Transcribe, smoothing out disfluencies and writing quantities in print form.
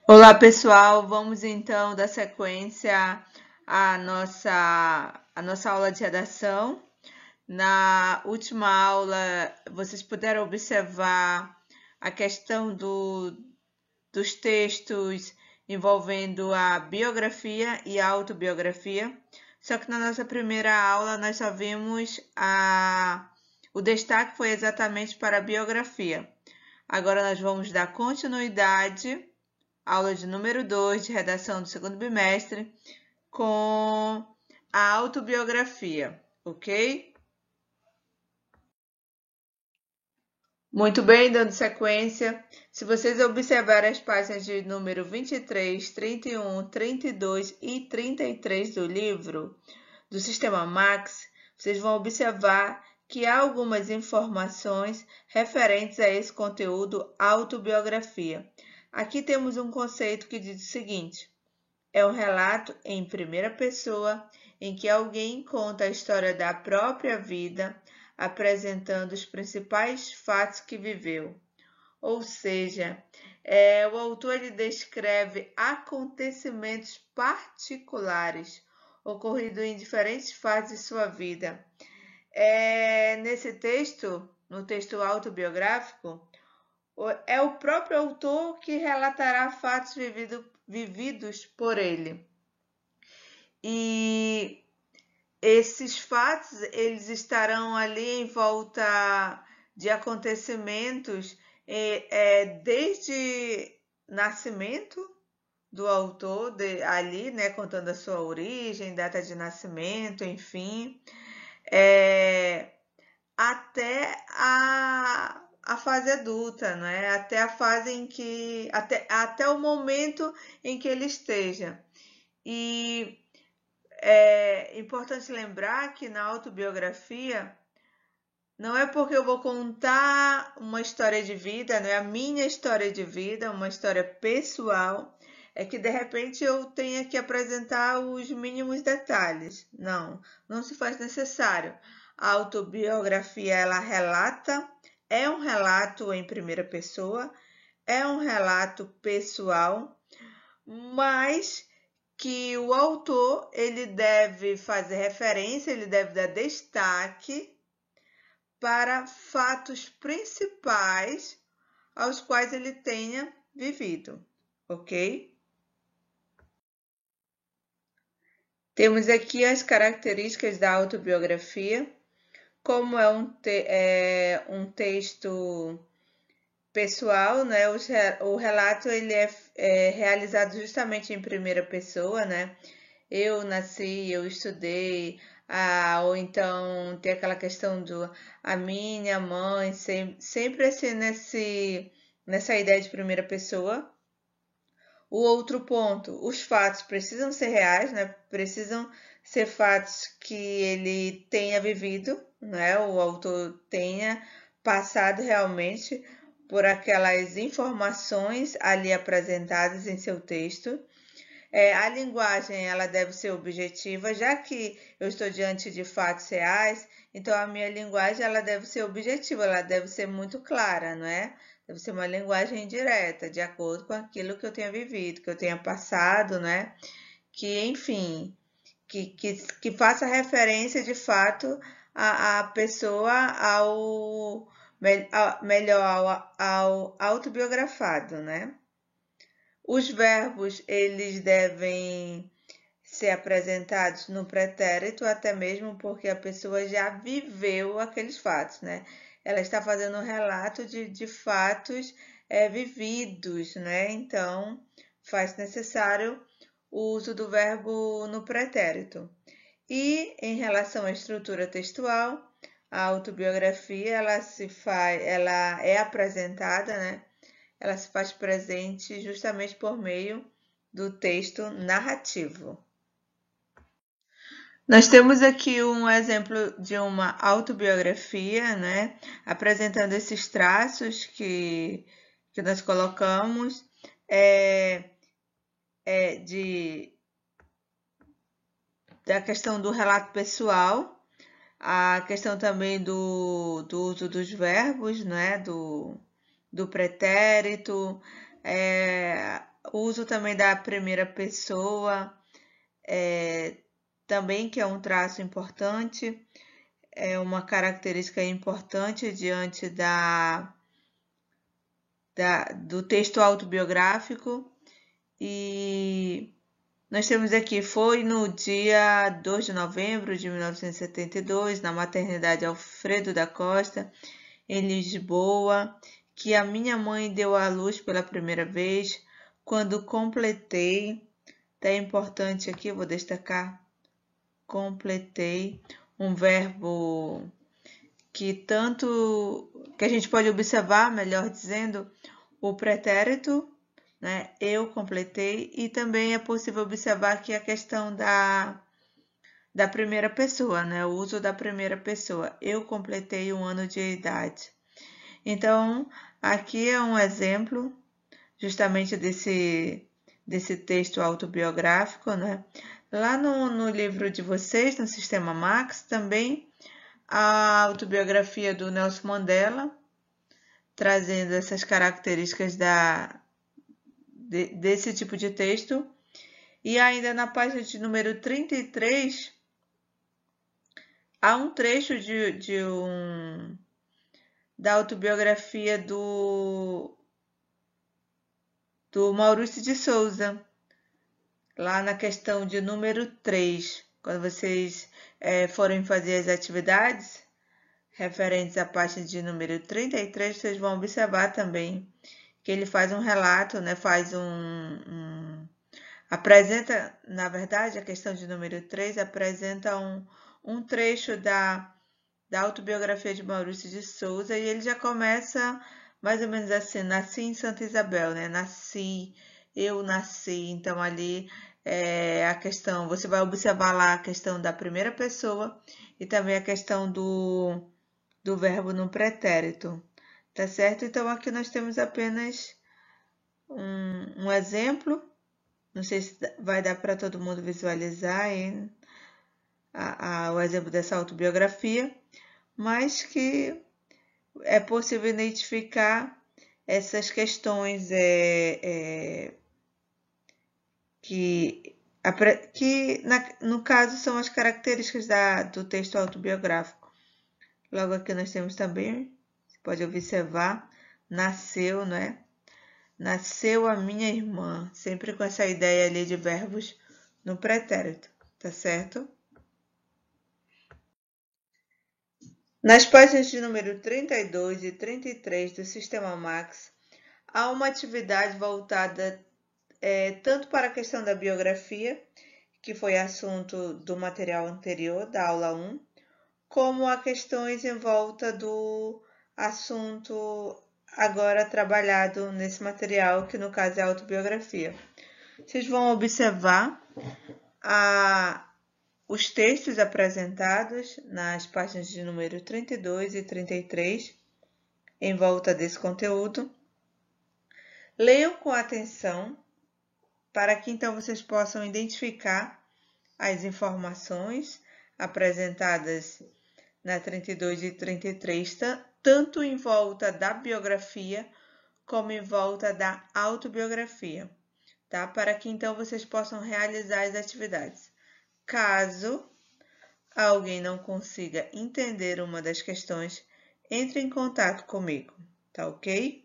Olá, pessoal. Vamos então dar sequência à nossa aula de redação. Na última aula, vocês puderam observar a questão dos textos envolvendo a biografia e a autobiografia. Só que na nossa primeira aula nós só vimos o destaque foi exatamente para a biografia. Agora nós vamos dar continuidade, aula de número 2 de redação do segundo bimestre, com a autobiografia, ok? Muito bem, dando sequência. Se vocês observarem as páginas de número 23, 31, 32 e 33 do livro do Sistema Max, vocês vão observar que há algumas informações referentes a esse conteúdo autobiografia. Aqui temos um conceito que diz o seguinte: é um relato em primeira pessoa em que alguém conta a história da própria vida, apresentando os principais fatos que viveu. Ou seja, o autor ele descreve acontecimentos particulares ocorridos em diferentes fases de sua vida. Nesse texto, no texto autobiográfico, é o próprio autor que relatará fatos vividos por ele. E esses fatos eles estarão ali em volta de acontecimentos desde nascimento do autor ali, né, contando a sua origem, data de nascimento, enfim, até a fase adulta, né? Até a fase em que até o momento em que ele esteja. E é importante lembrar que na autobiografia não é porque eu vou contar uma história de vida, não é a minha história de vida, uma história pessoal, é que de repente eu tenha que apresentar os mínimos detalhes. Não, não se faz necessário. A autobiografia ela relata, é um relato em primeira pessoa, é um relato pessoal, mas que o autor ele deve fazer referência, ele deve dar destaque para fatos principais aos quais ele tenha vivido, ok? Temos aqui as características da autobiografia, como é um texto pessoal, né? O relato ele é realizado justamente em primeira pessoa, né? Eu nasci, eu estudei, ou então tem aquela questão do a minha mãe, sempre assim nessa ideia de primeira pessoa. O outro ponto, os fatos precisam ser reais, né? Precisam ser fatos que ele tenha vivido, né? O autor tenha passado realmente por aquelas informações ali apresentadas em seu texto. A linguagem ela deve ser objetiva, já que eu estou diante de fatos reais, então a minha linguagem ela deve ser objetiva, ela deve ser muito clara, não é? Deve ser uma linguagem direta, de acordo com aquilo que eu tenha vivido, que eu tenha passado, né? Que, enfim, que faça referência de fato à pessoa melhor ao autobiografado, né? Os verbos, eles devem ser apresentados no pretérito, até mesmo porque a pessoa já viveu aqueles fatos, né? Ela está fazendo um relato de fatos vividos, né? Então, faz necessário o uso do verbo no pretérito. E em relação à estrutura textual, a autobiografia ela é apresentada, né? Ela se faz presente justamente por meio do texto narrativo. Nós temos aqui um exemplo de uma autobiografia, né, apresentando esses traços que nós colocamos, da questão do relato pessoal, a questão também do uso dos verbos, né, do pretérito, o uso também da primeira pessoa, também que é um traço importante, é uma característica importante diante do texto autobiográfico. E nós temos aqui, foi no dia 2 de novembro de 1972, na maternidade Alfredo da Costa, em Lisboa, que a minha mãe deu à luz pela primeira vez, quando completei, é importante aqui, vou destacar, completei, um verbo que a gente pode observar, melhor dizendo, o pretérito, né? Eu completei, e também é possível observar aqui a questão da primeira pessoa, né? O uso da primeira pessoa. Eu completei 1 ano de idade. Então, aqui é um exemplo justamente desse texto autobiográfico, né? Lá no livro de vocês, no Sistema Max, também a autobiografia do Nelson Mandela, trazendo essas características desse tipo de texto. E ainda na página de número 33, há um trecho da autobiografia do Maurício de Souza, lá na questão de número 3, quando vocês forem fazer as atividades referentes à página de número 33, vocês vão observar também que ele faz um relato, né, apresenta, na verdade, a questão de número 3 apresenta um trecho da autobiografia de Maurício de Souza, e ele já começa mais ou menos assim: nasci em Santa Isabel, né? Eu nasci. Então ali a questão, você vai observar lá a questão da primeira pessoa e também a questão do verbo no pretérito, tá certo? Então aqui nós temos apenas um exemplo, não sei se vai dar para todo mundo visualizar o exemplo dessa autobiografia, mas que é possível identificar essas questões que no caso são as características do texto autobiográfico. Logo aqui nós temos também, você pode observar, nasceu, não é? Nasceu a minha irmã, sempre com essa ideia ali de verbos no pretérito, tá certo? Nas páginas de número 32 e 33 do Sistema Max, há uma atividade voltada tanto para a questão da biografia, que foi assunto do material anterior, da aula 1, como a questões em volta do assunto agora trabalhado nesse material, que no caso é a autobiografia. Vocês vão observar os textos apresentados nas páginas de número 32 e 33 em volta desse conteúdo. Leiam com atenção para que então vocês possam identificar as informações apresentadas na 32 e 33, tanto em volta da biografia como em volta da autobiografia, tá? Para que então vocês possam realizar as atividades. Caso alguém não consiga entender uma das questões, entre em contato comigo, tá ok?